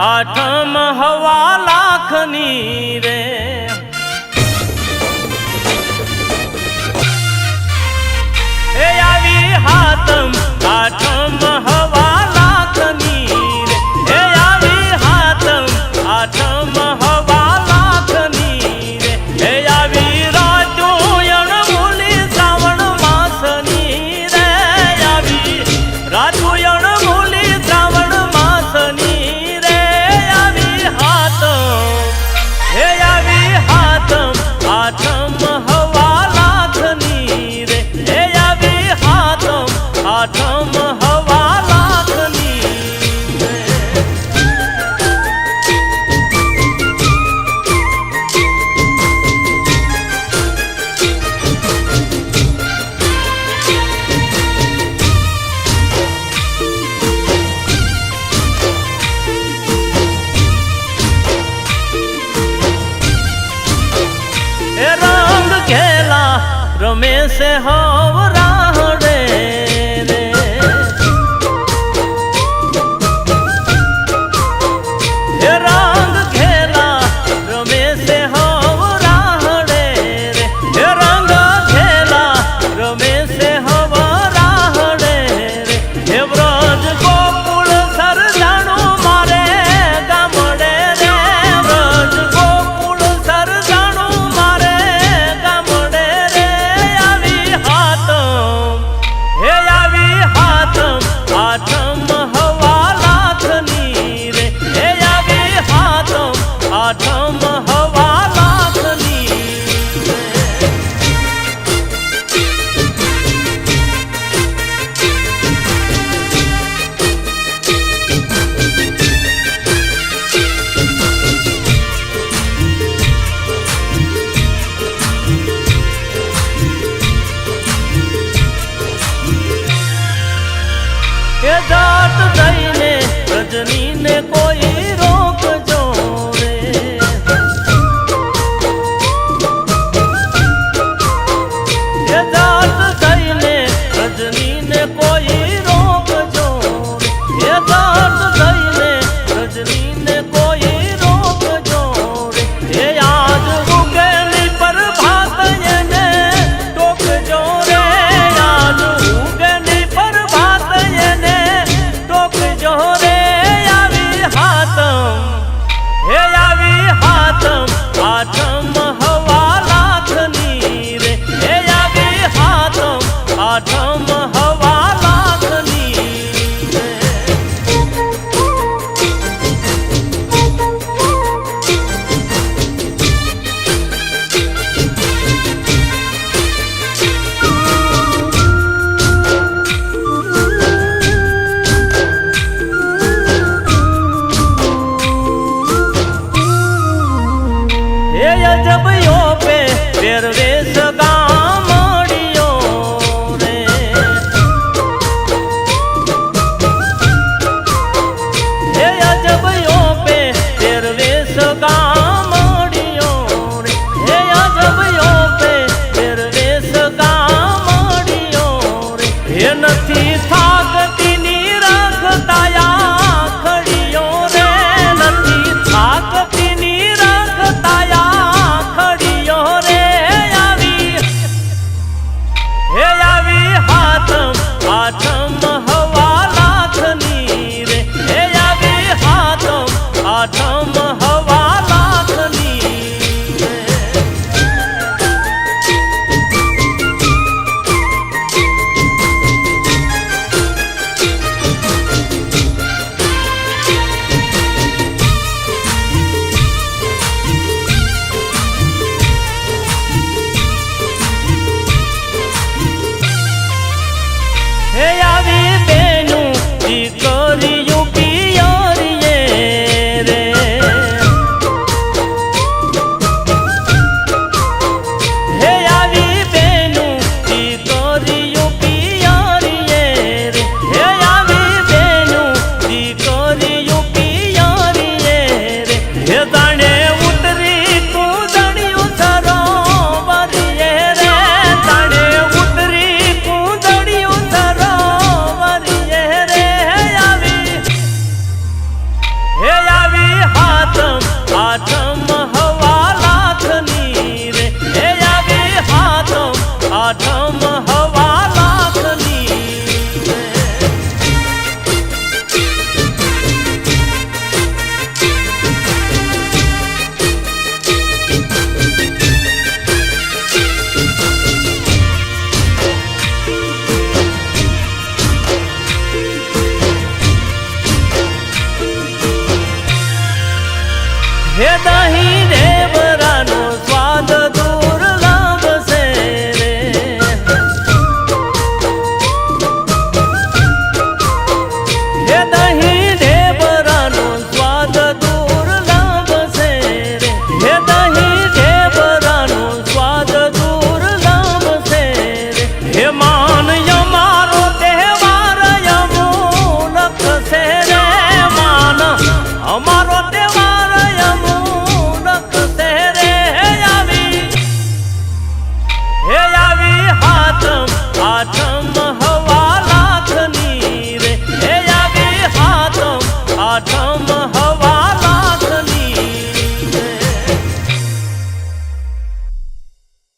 આઠમ હવા લાખની રે એ આવી હાતમ આઠમ હવા લાખની રે એ આવી હાતમ આઠમ હવા લાખની રે એ આવી રાજુયણ મૂલી શ્રાવણ માસની રે આવી રાજુયણ મૂલી શ્રાવણ માસની રે આવી હાતમ હે આવી હાતમ આઠમ હવા લાખની રે એ આવી હાતમ આઠમ હવા લાખની એ રંગ ખેલા રમે છે હવ રાહડે રે એ રંગ ખેલા રમે છે હવ રાહડે રે એ રંગ ખેલા રમે છે હવ રાહડે રે એ વ્રજ ગોકુળ સરજાણું મારે ગામડે રે વ્રજ ગોકુળ સરજાણું મારે ગામડે રે આવી હાતમ હે આવી હાતમ આઠમ હવા લાખની રે હે આવી હાતમ આઠમ હવા લાખની એ જાત થઈને રજનીને કોઈ રોકજો રે એ જાત થઈને રજનીને કોઈ રોકજો રે એ જાત થઈને રજનીને કોઈ રોકજો રે એ આજ ઉગેલી પ્રભાત એને ટોકજો રે આજ ઉગેલી પ્રભાત એને ટોકજો રે આવી હાતમ હે આવી હાતમ આઠમ હવા લાખની રે હે આવી હાતમ આઠમ હવા લાખની એ અજબયો પે પહેરવેશ ગામડિયો રે એ અજબયો પે પહેરવેશ ગામડિયો રે એ અજબયો પે પહેરવેશ ગામડિયો રે એ નથી થાકતી ની રખતાયા ખડીયો રે નથી થાકતી ની રખતાયા ખડીયો રે હે દહીં